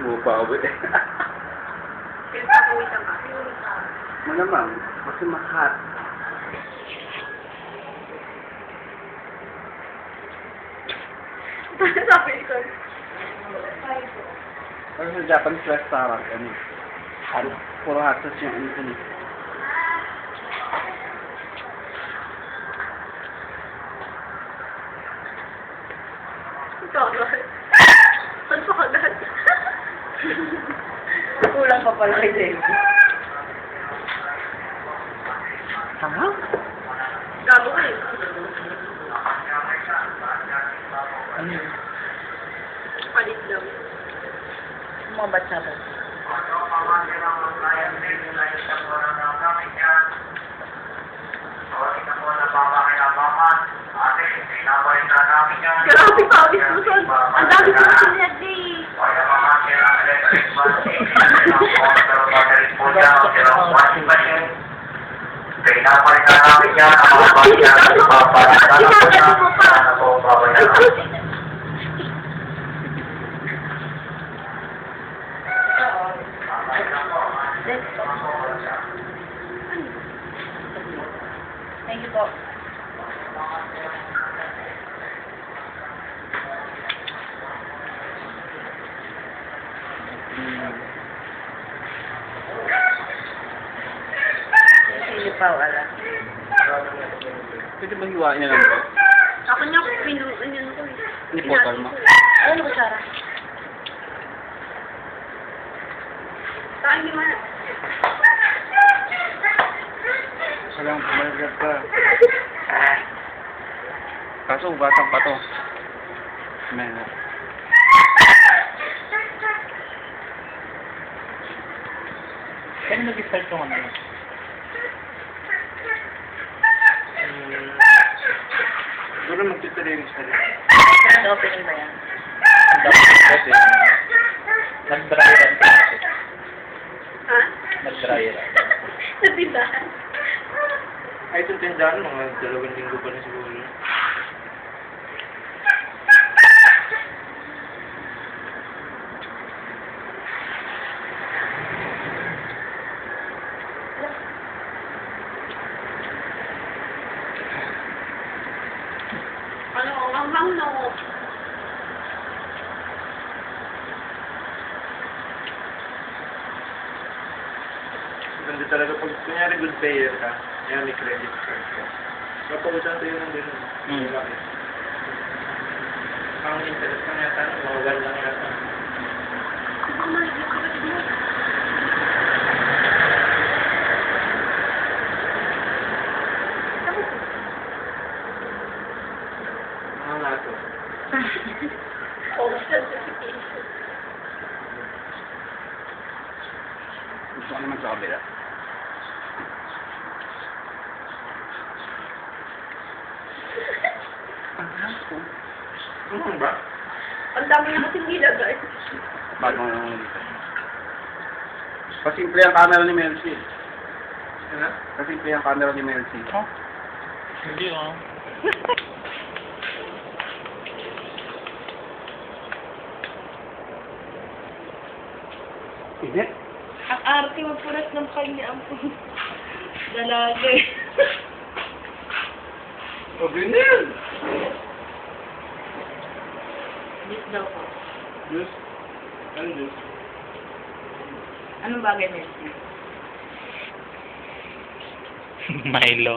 Bumabawi. Pinapakawitan ka. Malamang, kasi makat. Sabi ko. Pero sa Japanese restaurant, puro hot sauce yung ano dun. Ito agad. Saan pa agad? Kulang pa pala kay David. Ha? Gago ka eh. Ano yun? Palit daw. Mga batsa ba? Grabe pa, Susan. Ang dami ko na sinad eh. Pinapalitan namin yan ang mga bagyan at papalitan na po na Thank you po. Hindi pa wala. Pwede ba hiwain niya lang ito? Ako niya, pinuunan ko eh. Hindi potol mo. Ano ba, Sarah? Saan niyo man? Salang pumalagad ka. Kaso ugasan pa to. Meron. Kaya nag-start yung ano? Siguro magtitira yung sarili. Ano opening ba yan? Kasi, Nag-dry run ka kasi. Ha? Nag-dry run. Sa tindahan. ay itong tindahan, mga 2 linggo pa na siguro. Ano, ang hang no. Ganda talaga pag kunyari good payer ka, yan may credit card ka. Mapagutan sa'yo ng din. Bakit? Ang interest lang yata, mga 1 lang yata. Ang mahal yung kapatid mo. Mga nga to. Oh, certification. Gusto ko naman sa kabila. Ano ba? Ang dami niya kasing nilagay. Bagong dito. Pasimple ang camera ni Melcy. Ano? Pasimple ang camera ni Melcy. Oh? Hindi oh. Init? Ang arte magpunas ng kanya ang dalaga eh. Sabi na yan! Diyos daw po. Diyos? Ano Diyos? Anong bagay na yun? Milo.